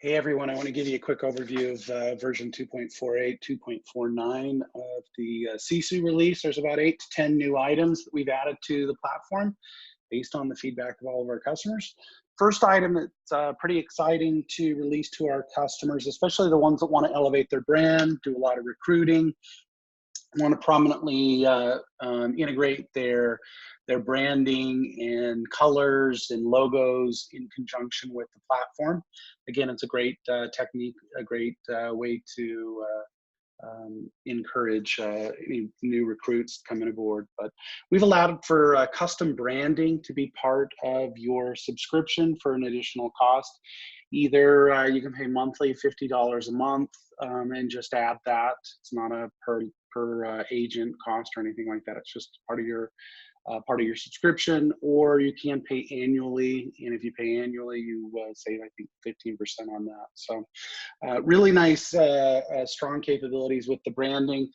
Hey everyone, I want to give you a quick overview of version 2.48, 2.49 of the Sisu release. There's about 8 to 10 new items that we've added to the platform based on the feedback of all of our customers. First item that's pretty exciting to release to our customers, especially the ones that want to elevate their brand, do a lot of recruiting, want to prominently integrate their branding and colors and logos in conjunction with the platform. Again, it's a great technique, a great way to encourage new recruits coming aboard. But we've allowed for custom branding to be part of your subscription for an additional cost. Either you can pay monthly, $50 a month, and just add that. It's not a per agent cost or anything like that. It's just part of your subscription, or you can pay annually. And if you pay annually, you save, I think, 15% on that. So really nice, strong capabilities with the branding.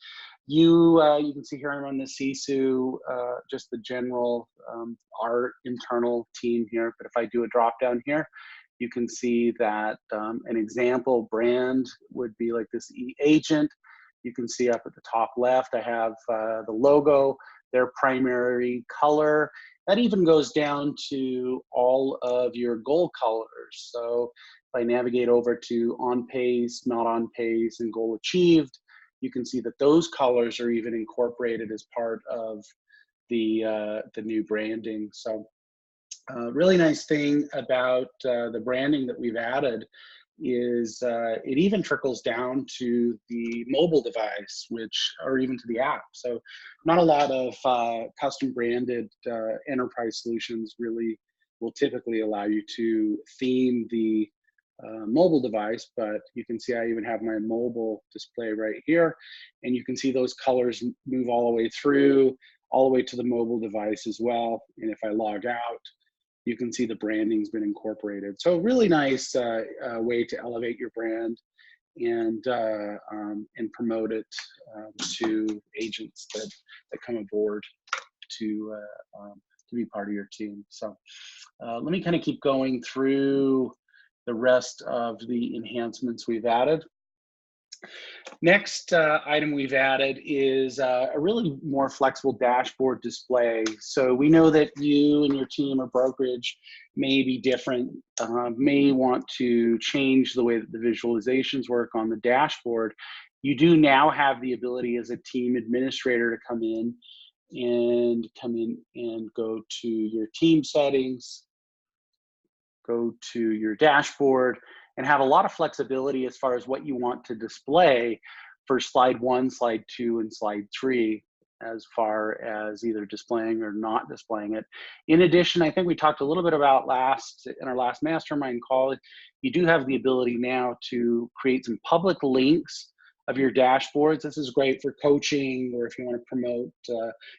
You can see here I'm on the Sisu, just the general, our internal team here. But if I do a drop down here, you can see that an example brand would be like this agent. You can see up at the top left, I have the logo, their primary color. That even goes down to all of your goal colors. So if I navigate over to on pace, not on pace, and goal achieved, you can see that those colors are even incorporated as part of the new branding. So really nice thing about the branding that we've added is it even trickles down to the mobile device, or even to the app. So not a lot of custom branded enterprise solutions really will typically allow you to theme the mobile device, but you can see I even have my mobile display right here, and you can see those colors move all the way through, all the way to the mobile device as well. And if I log out, you can see the branding's been incorporated. So really nice way to elevate your brand and promote it to agents that come aboard to be part of your team. So let me kind of keep going through the rest of the enhancements we've added. Next item we've added is a really more flexible dashboard display. So we know that you and your team or brokerage may be different, may want to change the way that the visualizations work on the dashboard. You do now have the ability as a team administrator to come in and go to your team settings, go to your dashboard, and have a lot of flexibility as far as what you want to display for slide 1, slide 2, and slide 3, as far as either displaying or not displaying it. In addition, I think we talked a little bit about in our last mastermind call, you do have the ability now to create some public links of your dashboards. This is great for coaching, or if you want to promote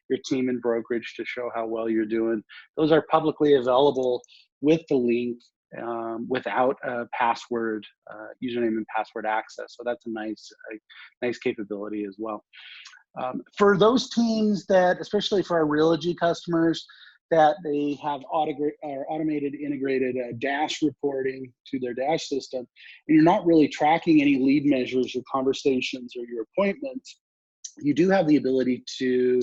your team in brokerage to show how well you're doing. Those are publicly available with the link, without a password, username and password access. So that's a nice capability as well. For those teams that, especially for our Realogy customers, that they have automated integrated dash reporting to their dash system, and you're not really tracking any lead measures or conversations or your appointments, you do have the ability to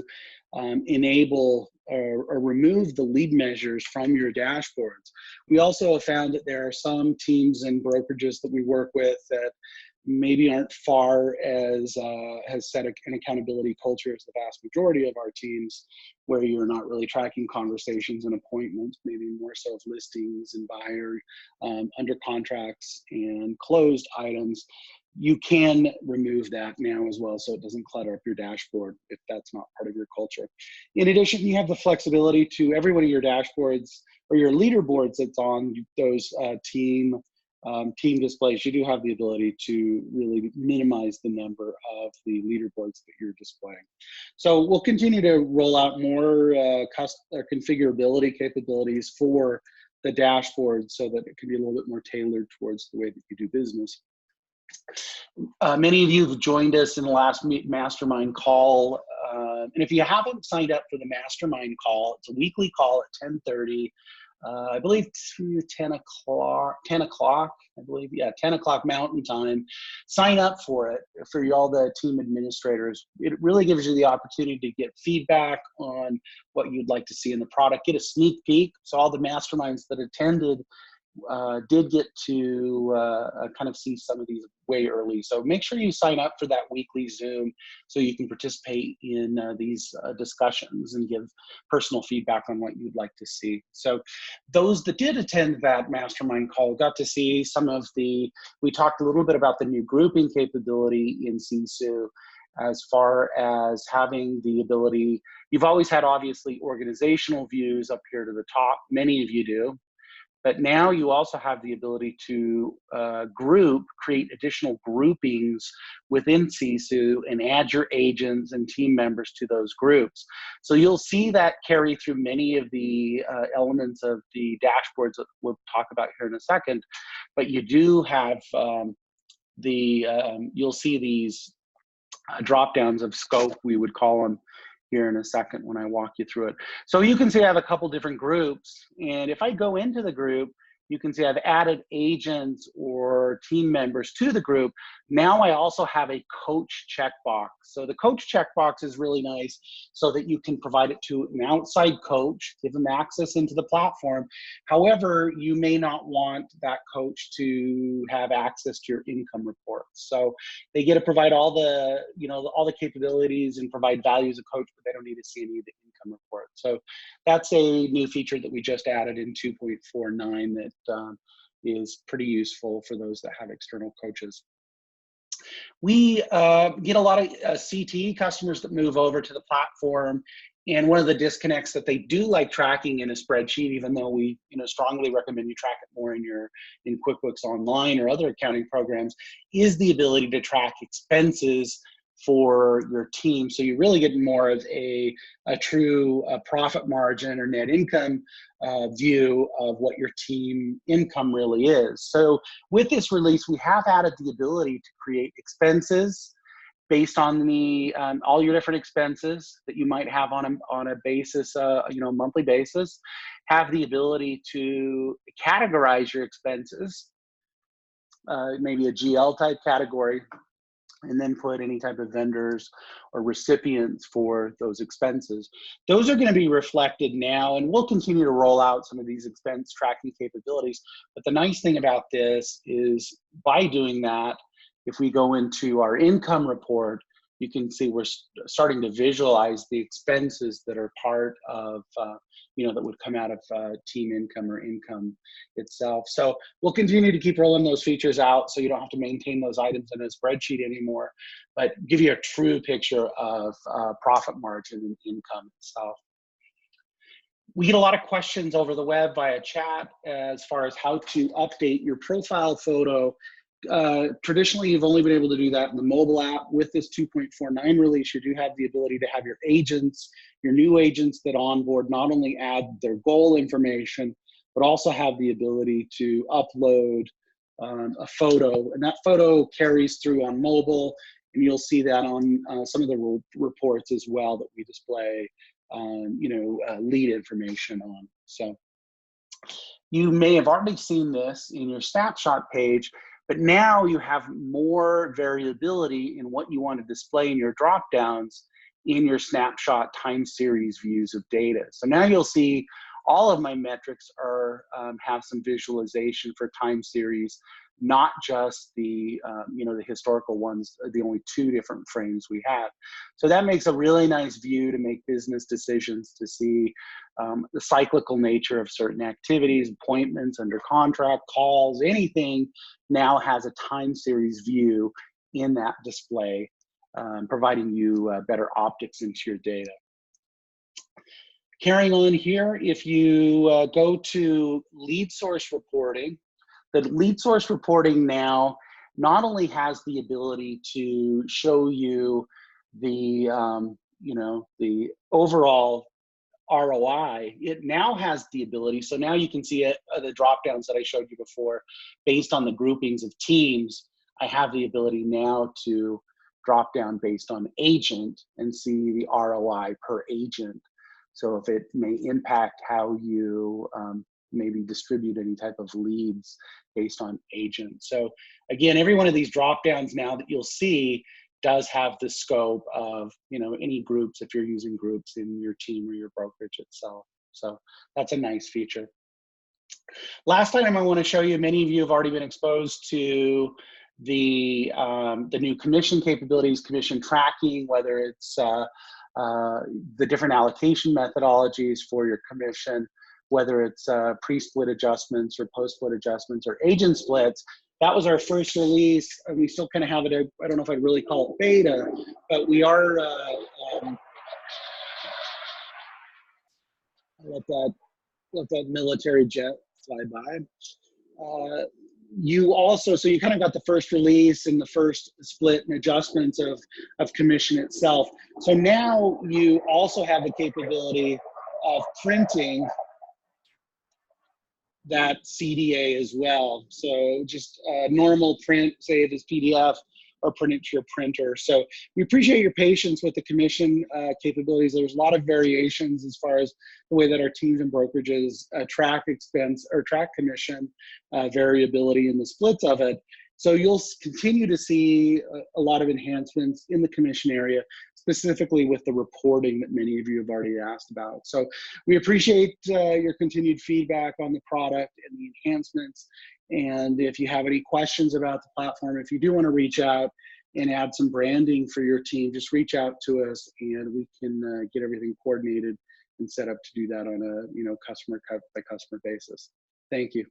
enable or remove the lead measures from your dashboards. We also have found that there are some teams and brokerages that we work with that maybe aren't far as has set an accountability culture as the vast majority of our teams, where you're not really tracking conversations and appointments, maybe more so of listings and buyer under contracts and closed items. You can remove that now as well, so it doesn't clutter up your dashboard if that's not part of your culture. In addition, you have the flexibility to every one of your dashboards or your leaderboards that's on those team displays. You do have the ability to really minimize the number of the leaderboards that you're displaying. So we'll continue to roll out more configurability capabilities for the dashboard so that it can be a little bit more tailored towards the way that you do business. Many of you have joined us in the last mastermind call, and if you haven't signed up for the mastermind call, it's a weekly call at 10:30. I believe to 10 o'clock, 10 o'clock, I believe, yeah, 10 o'clock Mountain Time. Sign up for it for all the team administrators. It really gives you the opportunity to get feedback on what you'd like to see in the product, get a sneak peek. So all the masterminds that attended did get to kind of see some of these way early. So make sure you sign up for that weekly Zoom so you can participate in these discussions and give personal feedback on what you'd like to see. So those that did attend that mastermind call got to see some of the, we talked a little bit about the new grouping capability in Sisu, as far as having the ability, you've always had obviously organizational views up here to the top, many of you do. But now you also have the ability to create additional groupings within Sisu and add your agents and team members to those groups. So you'll see that carry through many of the elements of the dashboards that we'll talk about here in a second. But you do have you'll see these drop downs of scope, we would call them, here in a second when I walk you through it. So you can see I have a couple different groups, and if I go into the group, you can see I've added agents or team members to the group. Now I also have a coach checkbox. So the coach checkbox is really nice so that you can provide it to an outside coach, give them access into the platform. However, you may not want that coach to have access to your income reports. So they get to provide all the, all the capabilities and provide value as a coach, but they don't need to see any of the income reports. So that's a new feature that we just added in 2.49 that is pretty useful for those that have external coaches. We get a lot of CT customers that move over to the platform, and one of the disconnects that they do like tracking in a spreadsheet, even though we strongly recommend you track it more in QuickBooks Online or other accounting programs, is the ability to track expenses for your team. So you really get more of a true profit margin or net income view of what your team income really is. So with this release, we have added the ability to create expenses based on the all your different expenses that you might have on a basis, monthly basis. Have the ability to categorize your expenses, maybe a GL type category, and then put any type of vendors or recipients for those expenses. Those are going to be reflected now, and we'll continue to roll out some of these expense tracking capabilities. But the nice thing about this is by doing that, if we go into our income report, you can see we're starting to visualize the expenses that are part of, that would come out of team income or income itself. So we'll continue to keep rolling those features out so you don't have to maintain those items in a spreadsheet anymore, but give you a true picture of profit margin and income itself. We get a lot of questions over the web via chat as far as how to update your profile photo. Traditionally, you've only been able to do that in the mobile app. With this 2.49 release, you do have the ability to have your agents, your new agents that onboard, not only add their goal information, but also have the ability to upload a photo, and that photo carries through on mobile, and you'll see that on some of the reports as well that we display, lead information on. So you may have already seen this in your snapshot page, but now you have more variability in what you want to display in your drop-downs in your snapshot time series views of data. So now you'll see all of my metrics are have some visualization for time series, not just the the historical ones, the only two different frames we have. So that makes a really nice view to make business decisions, to see the cyclical nature of certain activities, appointments, under contract, calls, anything now has a time series view in that display, providing you better optics into your data. Carrying on here, if you go to lead source reporting, the lead source reporting now not only has the ability to show you the the overall ROI, it now has the ability, so now you can see it, the drop downs that I showed you before, based on the groupings of teams, I have the ability now to drop down based on agent and see the ROI per agent. So if it may impact how you maybe distribute any type of leads based on agents. So again, every one of these drop downs now that you'll see does have the scope of, you know, any groups if you're using groups in your team or your brokerage itself. So that's a nice feature. Last item I want to show you, many of you have already been exposed to the new commission capabilities, commission tracking, whether it's the different allocation methodologies for your commission, whether it's pre-split adjustments or post-split adjustments or agent splits. That was our first release, and we still kind of have it. I don't know if I'd really call it beta, but we are. Let that military jet fly by. You also, so you kind of got the first release and the first split and adjustments of commission itself. So now you also have the capability of printing that CDA as well. So just normal print, say it as PDF, or print it to your printer. So we appreciate your patience with the commission capabilities. There's a lot of variations as far as the way that our teams and brokerages track expense or track commission variability in the splits of it. So you'll continue to see a lot of enhancements in the commission area, specifically with the reporting that many of you have already asked about. So we appreciate your continued feedback on the product and the enhancements. And if you have any questions about the platform, if you do want to reach out and add some branding for your team, just reach out to us and we can get everything coordinated and set up to do that on a customer by customer basis. Thank you.